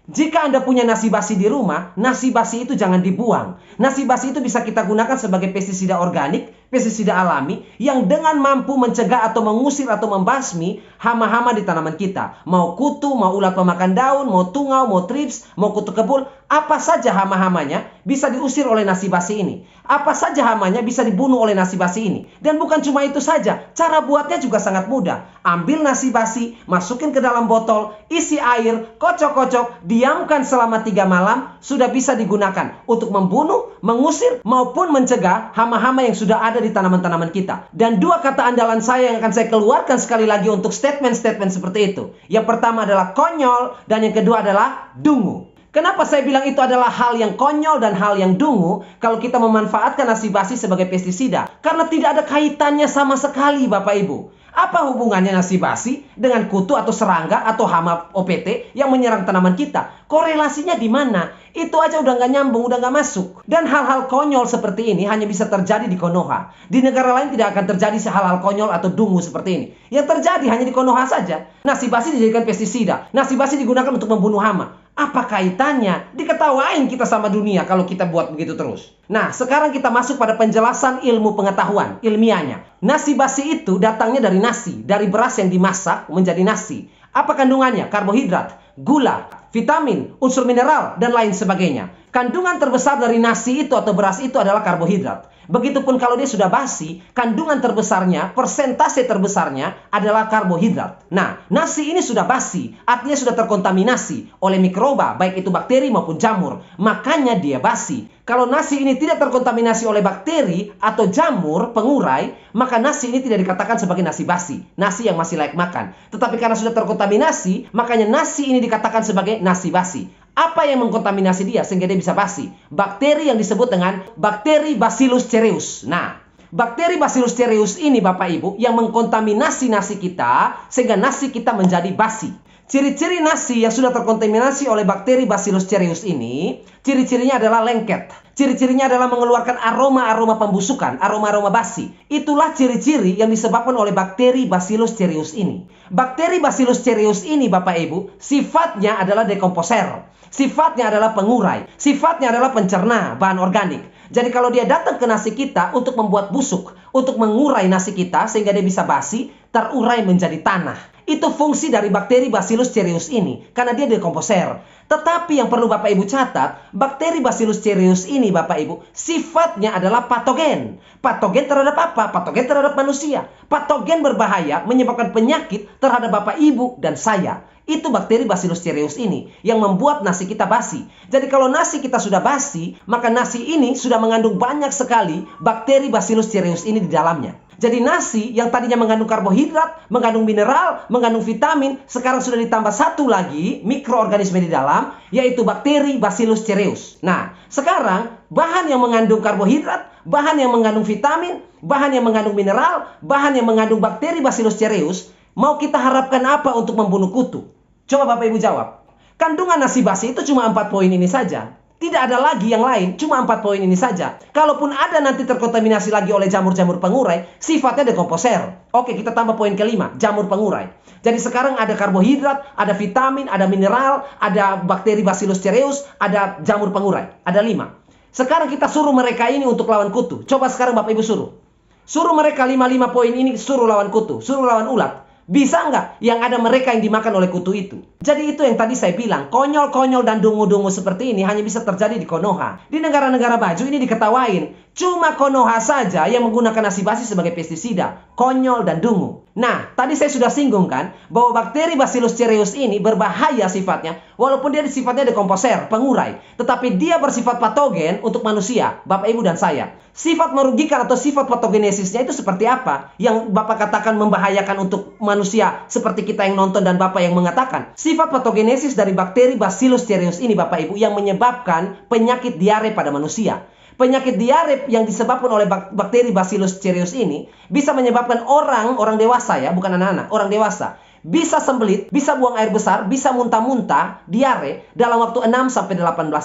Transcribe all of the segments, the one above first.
Jika Anda punya nasi basi di rumah, nasi basi itu jangan dibuang. Nasi basi itu bisa kita gunakan sebagai pestisida organik, pestisida alami, yang dengan mampu mencegah atau mengusir atau membasmi hama-hama di tanaman kita. Mau kutu, mau ulat pemakan daun, mau tungau, mau trips, mau kutu kebul, apa saja hama-hamanya bisa diusir oleh nasi basi ini. Apa saja hamanya bisa dibunuh oleh nasi basi ini. Dan bukan cuma itu saja, cara buatnya juga sangat mudah. Ambil nasi basi, masukin ke dalam botol, isi air, kocok-kocok, diamkan selama 3 malam, sudah bisa digunakan untuk membunuh, mengusir, maupun mencegah hama-hama yang sudah ada di tanaman-tanaman kita. Dan 2 kata andalan saya yang akan saya keluarkan sekali lagi untuk statement-statement seperti itu. Yang pertama adalah konyol, dan yang kedua adalah dungu. Kenapa saya bilang itu adalah hal yang konyol dan hal yang dungu kalau kita memanfaatkan nasi basi sebagai pestisida? Karena tidak ada kaitannya sama sekali, Bapak Ibu. Apa hubungannya nasi basi dengan kutu atau serangga atau hama OPT yang menyerang tanaman kita? Korelasinya di mana? Itu aja udah nggak nyambung, udah nggak masuk. Dan hal-hal konyol seperti ini hanya bisa terjadi di Konoha. Di negara lain tidak akan terjadi hal-hal konyol atau dungu seperti ini. Yang terjadi hanya di Konoha saja. Nasi basi dijadikan pestisida. Nasi basi digunakan untuk membunuh hama. Apa kaitannya? Diketawain kita sama dunia kalau kita buat begitu terus. Nah, sekarang kita masuk pada penjelasan ilmu pengetahuan, ilmiahnya. Nasi basi itu datangnya dari nasi, dari beras yang dimasak menjadi nasi. Apa kandungannya? Karbohidrat, gula, vitamin, unsur mineral, dan lain sebagainya. Kandungan terbesar dari nasi itu atau beras itu adalah karbohidrat. Begitupun kalau dia sudah basi, kandungan terbesarnya, persentase terbesarnya adalah karbohidrat. Nah, nasi ini sudah basi, artinya sudah terkontaminasi oleh mikroba, baik itu bakteri maupun jamur. Makanya dia basi. Kalau nasi ini tidak terkontaminasi oleh bakteri atau jamur pengurai, maka nasi ini tidak dikatakan sebagai nasi basi, nasi yang masih layak makan. Tetapi karena sudah terkontaminasi, makanya nasi ini dikatakan sebagai nasi basi. Apa yang mengkontaminasi dia sehingga dia bisa basi? Bakteri yang disebut dengan bakteri Bacillus cereus. Nah, bakteri Bacillus cereus ini Bapak Ibu yang mengkontaminasi nasi kita sehingga nasi kita menjadi basi. Ciri-ciri nasi yang sudah terkontaminasi oleh bakteri Bacillus cereus ini, ciri-cirinya adalah lengket. Ciri-cirinya adalah mengeluarkan aroma-aroma pembusukan, aroma-aroma basi. Itulah ciri-ciri yang disebabkan oleh bakteri Bacillus cereus ini. Bakteri Bacillus cereus ini Bapak Ibu, sifatnya adalah dekomposer. Sifatnya adalah pengurai. Sifatnya adalah pencerna bahan organik. Jadi kalau dia datang ke nasi kita untuk membuat busuk, untuk mengurai nasi kita sehingga dia bisa basi, terurai menjadi tanah. Itu fungsi dari bakteri Bacillus cereus ini, karena dia dekomposer. Tetapi yang perlu Bapak Ibu catat, bakteri Bacillus cereus ini Bapak Ibu, sifatnya adalah patogen. Patogen terhadap apa? Patogen terhadap manusia. Patogen berbahaya menyebabkan penyakit terhadap Bapak Ibu dan saya. Itu bakteri Bacillus cereus ini yang membuat nasi kita basi. Jadi kalau nasi kita sudah basi, maka nasi ini sudah mengandung banyak sekali bakteri Bacillus cereus ini di dalamnya. Jadi nasi yang tadinya mengandung karbohidrat, mengandung mineral, mengandung vitamin, sekarang sudah ditambah satu lagi mikroorganisme di dalam, yaitu bakteri Bacillus cereus. Nah, sekarang bahan yang mengandung karbohidrat, bahan yang mengandung vitamin, bahan yang mengandung mineral, bahan yang mengandung bakteri Bacillus cereus, mau kita harapkan apa untuk membunuh kutu? Coba Bapak Ibu jawab. Kandungan nasi basi itu cuma 4 poin ini saja. Tidak ada lagi yang lain, cuma 4 poin ini saja. Kalaupun ada nanti terkontaminasi lagi oleh jamur-jamur pengurai, sifatnya dekomposer. Oke, kita tambah poin kelima, jamur pengurai. Jadi sekarang ada karbohidrat, ada vitamin, ada mineral, ada bakteri Bacillus cereus, ada jamur pengurai. Ada 5. Sekarang kita suruh mereka ini untuk lawan kutu. Coba sekarang Bapak Ibu suruh. Suruh mereka 5 poin ini suruh lawan kutu, suruh lawan ulat. Bisa nggak yang ada mereka yang dimakan oleh kutu itu? Jadi itu yang tadi saya bilang, konyol-konyol dan dungu-dungu seperti ini hanya bisa terjadi di Konoha. Di negara-negara maju ini diketawain. Cuma Konoha saja yang menggunakan nasi basi sebagai pestisida. Konyol dan dungu. Nah, tadi saya sudah singgung kan, bahwa bakteri Bacillus cereus ini berbahaya sifatnya. Walaupun dia sifatnya dekomposer, pengurai. Tetapi dia bersifat patogen untuk manusia, Bapak Ibu dan saya. Sifat merugikan atau sifat patogenesisnya itu seperti apa? Yang Bapak katakan membahayakan untuk manusia seperti kita yang nonton dan Bapak yang mengatakan. Sifat patogenesis dari bakteri Bacillus cereus ini Bapak Ibu yang menyebabkan penyakit diare pada manusia. Penyakit diare yang disebabkan oleh bakteri Bacillus cereus ini bisa menyebabkan orang dewasa ya, bukan anak-anak, orang dewasa. Bisa sembelit, bisa buang air besar, bisa muntah-muntah, diare dalam waktu 6-18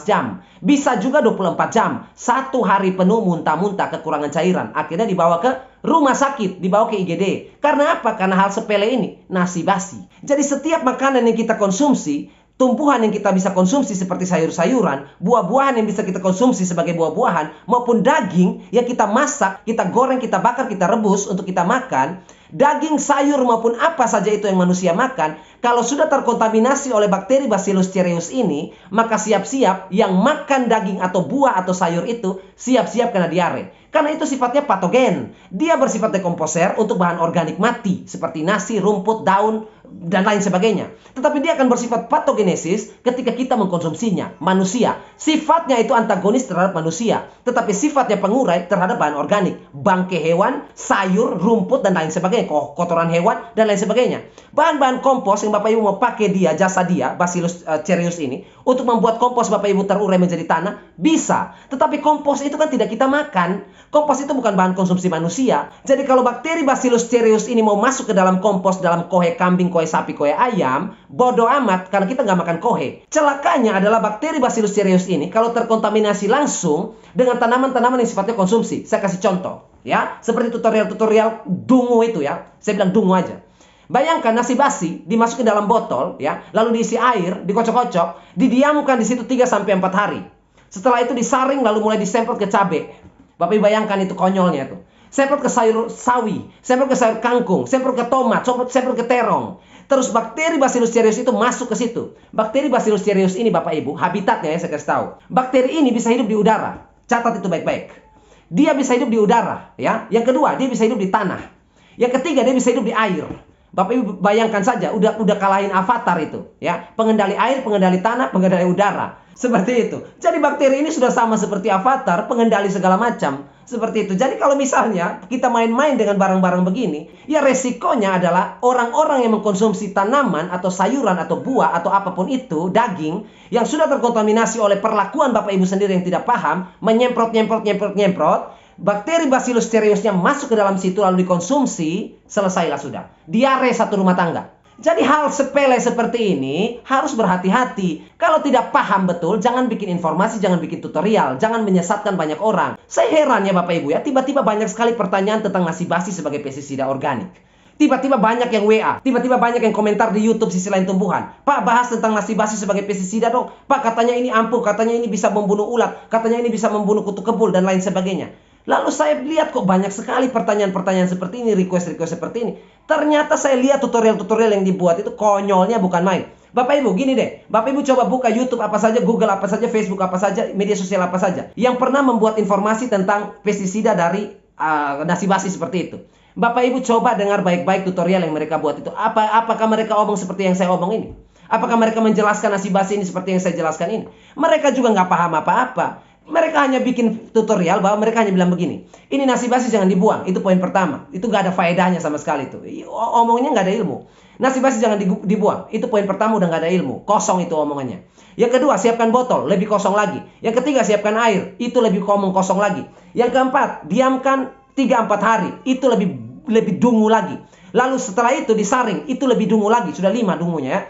jam. Bisa juga 24 jam. 1 hari penuh muntah-muntah, kekurangan cairan. Akhirnya dibawa ke rumah sakit, dibawa ke IGD. Karena apa? Karena hal sepele ini, nasi basi. Jadi setiap makanan yang kita konsumsi, tumbuhan yang kita bisa konsumsi seperti sayur-sayuran, buah-buahan yang bisa kita konsumsi sebagai buah-buahan, maupun daging yang kita masak, kita goreng, kita bakar, kita rebus untuk kita makan, daging, sayur maupun apa saja itu yang manusia makan, kalau sudah terkontaminasi oleh bakteri Bacillus cereus ini, maka siap-siap yang makan daging atau buah atau sayur itu siap-siap kena diare. Karena itu sifatnya patogen. Dia bersifat dekomposer untuk bahan organik mati seperti nasi, rumput, daun, dan lain sebagainya. Tetapi dia akan bersifat patogenesis ketika kita mengkonsumsinya, manusia. Sifatnya itu antagonis terhadap manusia, tetapi sifatnya pengurai terhadap bahan organik, bangkai hewan, sayur, rumput, dan lain sebagainya, kotoran hewan, dan lain sebagainya. Bahan-bahan kompos yang Bapak Ibu mau pakai dia, jasa dia, Bacillus cereus ini, untuk membuat kompos Bapak Ibu terurai menjadi tanah, bisa. Tetapi kompos itu kan tidak kita makan. Kompos itu bukan bahan konsumsi manusia. Jadi kalau bakteri Bacillus cereus ini mau masuk ke dalam kompos, dalam kohe kambing, kohe sapi, kohe ayam, bodoh amat karena kita nggak makan kohe. Celakanya adalah bakteri Bacillus cereus ini kalau terkontaminasi langsung dengan tanaman-tanaman yang sifatnya konsumsi. Saya kasih contoh, ya, seperti tutorial dungu itu ya. Saya bilang dungu aja. Bayangkan nasi basi dimasukin dalam botol, ya, lalu diisi air, dikocok-kocok, didiamkan di situ 3-4 hari. Setelah itu disaring lalu mulai disemprot ke cabai. Bapak Ibu bayangkan itu konyolnya tuh. Semprot ke sayur sawi, semprot ke sayur kangkung, semprot ke tomat, semprot ke terong. Terus bakteri Bacillus cereus itu masuk ke situ. Bakteri Bacillus cereus ini Bapak Ibu, habitatnya ya saya kasih tahu. Bakteri ini bisa hidup di udara. Catat itu baik-baik. Dia bisa hidup di udara, ya. Yang kedua, dia bisa hidup di tanah. Yang ketiga, dia bisa hidup di air. Bapak Ibu bayangkan saja, udah kalahin Avatar itu, ya. Pengendali air, pengendali tanah, pengendali udara. Seperti itu. Jadi bakteri ini sudah sama seperti Avatar, pengendali segala macam. Seperti itu. Jadi kalau misalnya kita main-main dengan barang-barang begini, ya resikonya adalah orang-orang yang mengkonsumsi tanaman atau sayuran atau buah atau apapun itu, daging, yang sudah terkontaminasi oleh perlakuan Bapak Ibu sendiri yang tidak paham, menyemprot, bakteri Bacillus cereusnya masuk ke dalam situ lalu dikonsumsi, selesailah sudah. Diare satu rumah tangga. Jadi hal sepele seperti ini harus berhati-hati. Kalau tidak paham betul, jangan bikin informasi, jangan bikin tutorial, jangan menyesatkan banyak orang. Saya heran ya Bapak Ibu ya, tiba-tiba banyak sekali pertanyaan tentang nasi basi sebagai pestisida organik. Tiba-tiba banyak yang WA, tiba-tiba banyak yang komentar di YouTube Sisi Lain Tumbuhan. Pak, bahas tentang nasi basi sebagai pestisida dong. Pak, katanya ini ampuh, katanya ini bisa membunuh ulat, katanya ini bisa membunuh kutu kebul, dan lain sebagainya. Lalu saya lihat kok banyak sekali pertanyaan-pertanyaan seperti ini, request-request seperti ini. Ternyata saya lihat tutorial-tutorial yang dibuat itu konyolnya bukan main. Bapak Ibu gini deh, Bapak Ibu coba buka YouTube apa saja, Google apa saja, Facebook apa saja, media sosial apa saja yang pernah membuat informasi tentang pestisida dari nasi basi seperti itu. Bapak Ibu coba dengar baik-baik tutorial yang mereka buat itu. Apakah mereka omong seperti yang saya omong ini? Apakah mereka menjelaskan nasi basi ini seperti yang saya jelaskan ini? Mereka juga nggak paham apa-apa. Mereka hanya bikin tutorial bahwa mereka hanya bilang begini. Ini nasi basi jangan dibuang. Itu poin pertama. Itu nggak ada faedahnya sama sekali tuh. Omongnya nggak ada ilmu. Nasi basi jangan dibuang. Itu poin pertama, udah nggak ada ilmu. Kosong itu omongannya. Yang kedua, siapkan botol. Lebih kosong lagi. Yang ketiga, siapkan air. Itu lebih kosong lagi. Yang keempat, diamkan 3-4 hari. Itu lebih dungu lagi. Lalu setelah itu disaring. Itu lebih dungu lagi. Sudah 5 dungunya ya.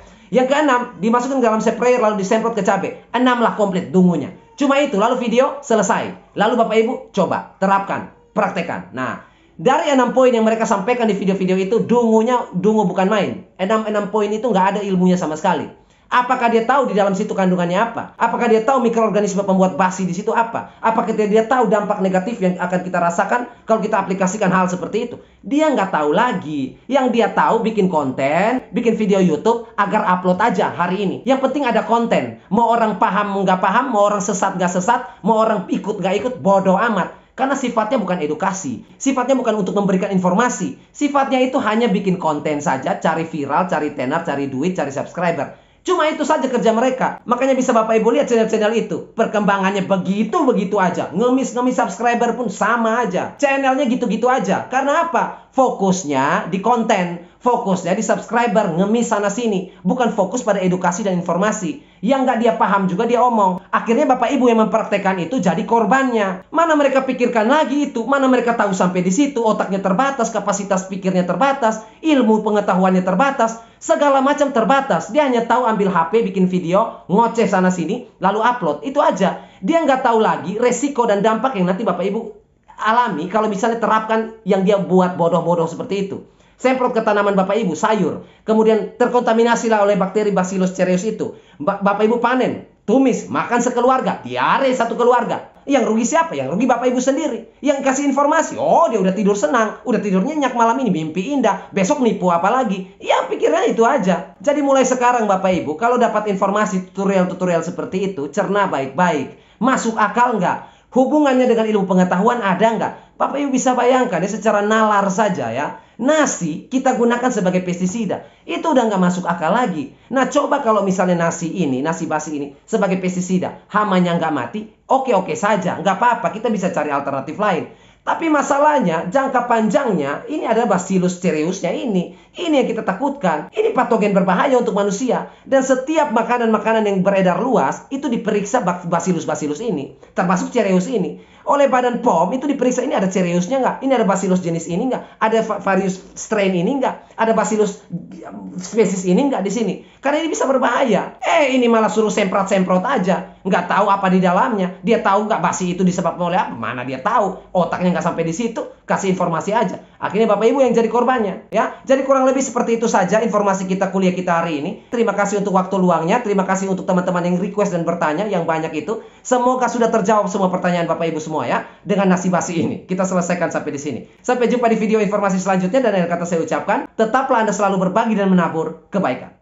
Yang keenam, dimasukkan ke dalam sprayer lalu disemprot ke cabai. 6 lah komplit dungunya. Cuma itu, lalu video selesai. Lalu Bapak Ibu coba, terapkan, praktekkan. Nah, dari 6 poin yang mereka sampaikan di video-video itu, dungu bukan main. 6 poin itu nggak ada ilmunya sama sekali. Apakah dia tahu di dalam situ kandungannya apa? Apakah dia tahu mikroorganisme pembuat basi di situ apa? Apakah dia tahu dampak negatif yang akan kita rasakan kalau kita aplikasikan hal seperti itu? Dia nggak tahu lagi. Yang dia tahu bikin konten, bikin video YouTube agar upload aja hari ini. Yang penting ada konten. Mau orang paham nggak paham, mau orang sesat nggak sesat, mau orang ikut nggak ikut, bodoh amat. Karena sifatnya bukan edukasi. Sifatnya bukan untuk memberikan informasi. Sifatnya itu hanya bikin konten saja, cari viral, cari tenar, cari duit, cari subscriber. Cuma itu saja kerja mereka. Makanya bisa Bapak Ibu lihat channel-channel itu. Perkembangannya begitu-begitu aja. Ngemis-ngemis subscriber pun sama aja. Channelnya gitu-gitu aja. Karena apa? Fokusnya di konten. Fokusnya di subscriber. Ngemis sana-sini. Bukan fokus pada edukasi dan informasi. Yang nggak dia paham juga dia omong. Akhirnya Bapak Ibu yang mempraktekkan itu jadi korbannya. Mana mereka pikirkan lagi itu. Mana mereka tahu sampai di situ. Otaknya terbatas. Kapasitas pikirnya terbatas. Ilmu pengetahuannya terbatas. Segala macam terbatas. Dia hanya tahu ambil HP, bikin video, ngoceh sana sini, lalu upload. Itu aja. Dia nggak tahu lagi resiko dan dampak yang nanti Bapak Ibu alami kalau misalnya terapkan yang dia buat bodoh-bodoh seperti itu. semprot ke tanaman Bapak Ibu, sayur, kemudian terkontaminasi lah oleh bakteri Bacillus cereus itu. Bapak Ibu panen, tumis, makan sekeluarga, diare satu keluarga. Yang rugi siapa? Yang rugi Bapak Ibu sendiri. Yang kasih informasi, oh dia udah tidur senang, udah tidur nyenyak malam ini, mimpi indah, besok nipu apa lagi? Ya pikirnya itu aja. Jadi mulai sekarang Bapak Ibu, kalau dapat informasi tutorial-tutorial seperti itu, cerna baik-baik. Masuk akal nggak? Hubungannya dengan ilmu pengetahuan ada nggak? Bapak Ibu bisa bayangkan ya secara nalar saja ya. Nasi kita gunakan sebagai pestisida. Itu udah nggak masuk akal lagi. Nah coba kalau misalnya nasi basi ini sebagai pestisida, hamanya nggak mati, oke-oke saja. Nggak apa-apa, kita bisa cari alternatif lain. Tapi masalahnya jangka panjangnya ini adalah Bacillus cereusnya ini. Ini yang kita takutkan. Ini patogen berbahaya untuk manusia. Dan setiap makanan-makanan yang beredar luas itu diperiksa Bacillus ini. Termasuk cereus ini. Oleh Badan POM itu diperiksa ini ada cereusnya nggak? Ini ada Bacillus jenis ini nggak? Ada various strain ini nggak? Ada Bacillus spesies ini nggak di sini? Karena ini bisa berbahaya. Ini malah suruh semprot-semprot aja. Nggak tahu apa di dalamnya. Dia tahu nggak basi itu disebabkan oleh apa? Mana dia tahu? Otaknya nggak sampai di situ. Kasih informasi aja. Akhirnya Bapak Ibu yang jadi korbannya. Ya, jadi kurang lebih seperti itu saja informasi kuliah kita hari ini. Terima kasih untuk waktu luangnya. Terima kasih untuk teman-teman yang request dan bertanya yang banyak itu. Semoga sudah terjawab semua pertanyaan Bapak Ibu semua ya dengan nasi basi ini. Kita selesaikan sampai di sini. Sampai jumpa di video informasi selanjutnya dan yang kata saya ucapkan, tetaplah Anda selalu berbagi dan menabur kebaikan.